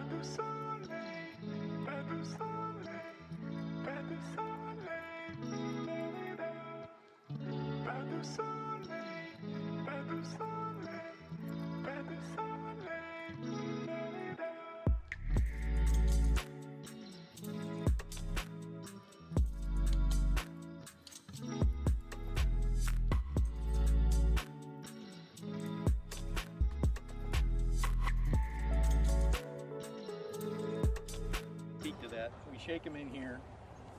du soleil, pas du soleil, pas du soleil, da-da-da. Pas du soleil, pas du soleil, pas du soleil, da-da-da. To that. We shake them in here.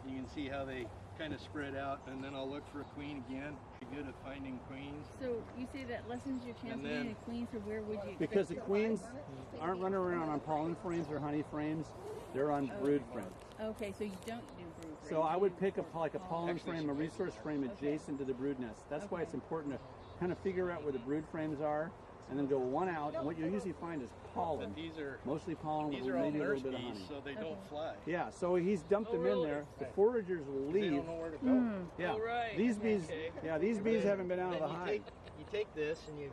You can see how they kind of spread out, and then I'll look for a queen again. Be good at finding queens. So you say that lessens your chance of getting a queen, so where would you expect Because the to queens find aren't running around on pollen frames or honey frames, they're on brood frames. Okay, so you don't do brood frames. So I would pick like a pollen frame, a resource frame adjacent to the brood nest. That's why it's important to kind of figure out where the brood frames are, and then go one out. And what you'll usually find is pollen. But these are mostly pollen with these are all maybe a nurse little bit of bees, honey. so they don't fly. Yeah, so he's dumped them in there. The foragers will They leave. don't know where to go. Yeah, Oh, right. these bees. Okay. Yeah, these bees haven't been out of the hive. You take this and you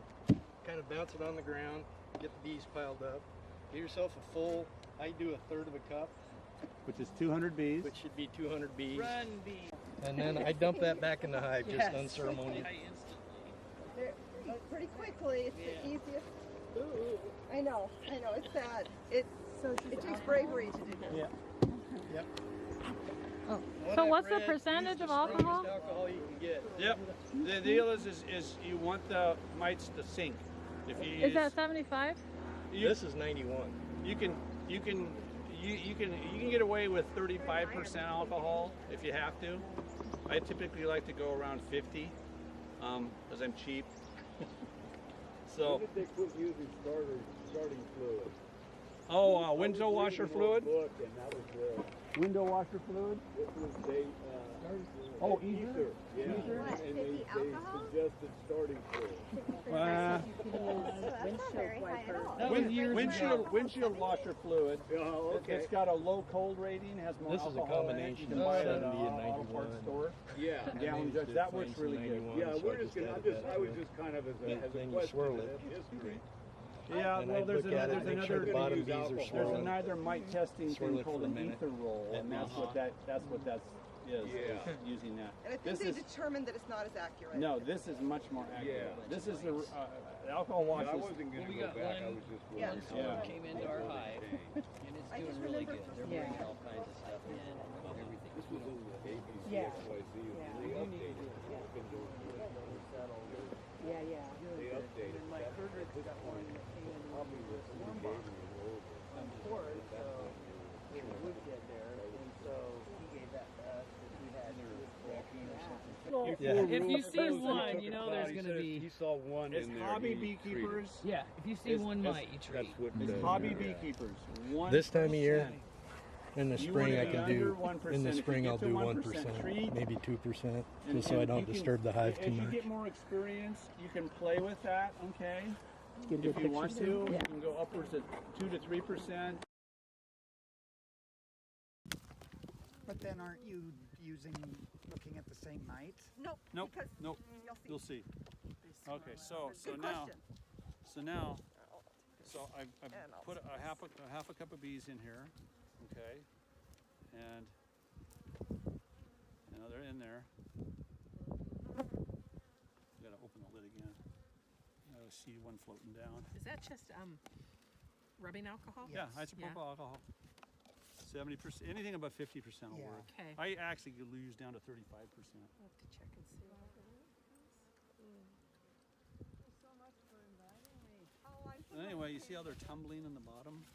kind of bounce it on the ground, get the bees piled up. Get yourself a full. I do a third of a cup, Which is 200 bees. which should be 200 bees. Run bees. And then I dump that back in the hive, just unceremonious. Pretty quickly. It's the easiest. I know, it's sad. It takes bravery to do this. Yeah. Yep. Oh. So what's the percentage of alcohol? Alcohol you can get. Yep. The deal is you want the mites to sink. If you Is that 75? This is 91. you can get away with 35% alcohol if you have to. I typically like to go around 50 because I'm cheap. So. They quit using starting fluid. Oh, window washer fluid. Book, and that was Window washer fluid. this was they. Oh, ether. Yeah, What, and 50 they alcohol? suggested starting fluid. That's not very high at all. Windshield washer fluid. Oh, okay. It's got a low cold rating. Has more This is a alcohol combination in it. You of can buy it at 70 and an auto parts 91. store. Yeah. Gallon judge. That works really good. Yeah, we're just gonna. I was just kind of as a Then you question swirl of it. history. Yeah, And well, I'd there's look at it, another make sure the bottom bees are there's swirling. another mite testing Swirl thing it called for a an minute. ether roll, and that's what that is. Yeah. Using that. And I think This they is determined that it's not as accurate. no. This is much more accurate. Yeah. This is the alcohol wash. I is- wasn't gonna We go got back. I one- was just Yeah. wondering. Yeah. Came into our hive, and it's I just doing really remember good. They're from- bringing all kinds of stuff in, and everything. This was in the ABC Yeah. XYZ. They updated it. It's been going through it. Yeah. They updated it. My Frederick got one that came in Probably was somebody gave me a roll. before, so it would get there, and so he gave that to us, because we had vaccine or something. If you see one, you know there's He gonna said be. He saw one It's in there. hobby he treated. beekeepers. Yeah, if you see one mite, you treat. That's what. It's hobby beekeepers. 1%. This time of year, in the You spring, wanna I be can under do. 1%. In the If you spring, get I'll to do 1% 1%, treat, maybe 2%, and- just so I and don't you can- disturb the hive too As you much. get more experience, you can play with that. Okay. If you want to, you can go upwards of 2 to 3%. But then aren't you looking at the same mite? Nope. Nope. Because Nope. you'll see. Okay, so Good now, question. so I've And I'll put a half a cup of bees in here, okay, and they're in there. Gotta open the lid again. I see one floating down. Is that just rubbing alcohol? Yeah, isopropyl alcohol. 70%, anything above 50% will Yeah. work. Okay. I actually could lose down to 35%. I'll have to check and see. Anyway, you see how they're tumbling in the bottom?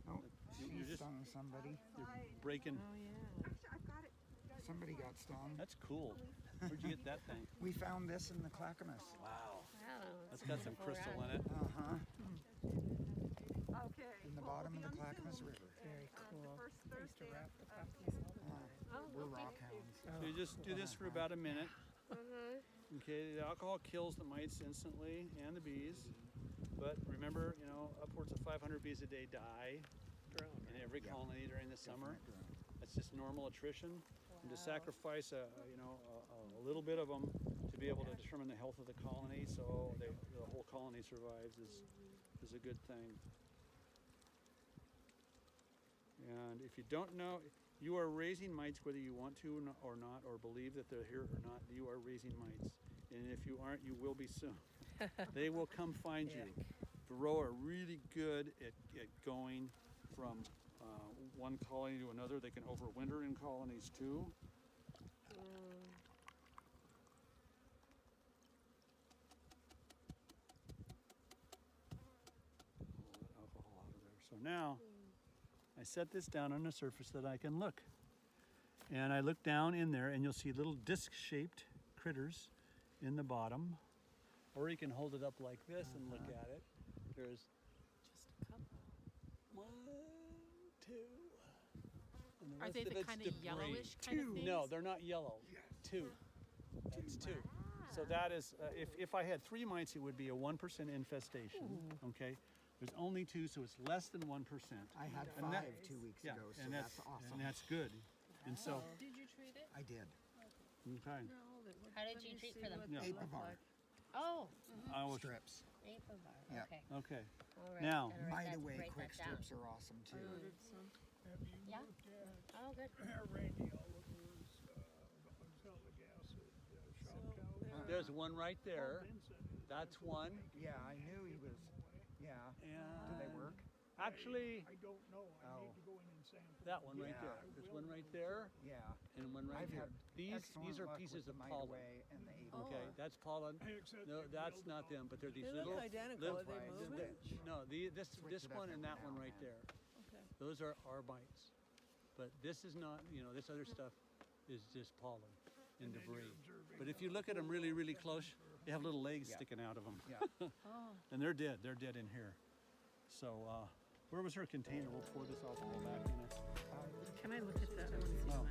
Oh, You're she just stung somebody. breaking. Oh, yeah. Somebody got stung. That's cool. Where'd you get that thing? We found this in the clackamas. Wow. Wow, That's got some crystal in it. Uh-huh. Okay. In the bottom of the Clackamas River. very cool. First I used to Thursday wrap the puppies all the time. We're rock hounds. So you just do this for about a minute. Okay, the alcohol kills the mites instantly and the bees. But remember, upwards of 500 bees a day die in every colony during the summer. That's just normal attrition. And to sacrifice a little bit of them to be able to determine the health of the colony, so the whole colony survives, is a good thing. And if you don't know, you are raising mites whether you want to or not, or believe that they're here or not. You are raising mites, and if you aren't, you will be soon. They will come find you. Varroa are really good at going from one colony to another. They can overwinter in colonies too. Alcohol out of there. So now I set this down on a surface that I can look. And I look down in there and you'll see little disc-shaped critters in the bottom. Or you can hold it up like this and look at it. There's Just a couple. 1, 2. And the Are rest they of the it's kind of debris. yellowish kind of things? No, they're not yellow. 2. That's 2. So that is, if I had 3 mites, it would be a 1% infestation. Okay, there's only 2, so it's less than 1%. I had And 5 that- 2 weeks Yeah, ago, so and that's awesome. And that's good. And so, Did you treat it? I did. okay. How did you treat for them? Yeah. Apivar Oh, I will, strips. Apivar. Yeah. Okay. okay. All right. Now- Gotta write Mite that- away write quick that down. strips are awesome too. Have you Yeah. looked at Oh, good. radiolivers, oxalic acid, shock tower? There's one right there. Vincent, That's one. Yeah, I knew he was. Yeah. And Do they work? actually, I don't know. I Oh. need to go in and sample. that one right Yeah. there. There's one right there Yeah. and one right I've here. had These excellent are luck pieces with the of Mite pollen. away and the Apivar. Okay, that's pollen. Except No, they that's build not them, but they're these They look little. identical. Are they Right. moving? No, this Switch it up one and every that one now right and then. there. Okay. Those are our mites. But this is not, this other stuff is just pollen and debris. But if you look at them really, really close, they have little legs Yeah. sticking out of them. Yeah. Oh. And they're dead. They're dead in here. So, where was her container? We'll pour this alcohol back in it. Can I look at that? I want to see Oh.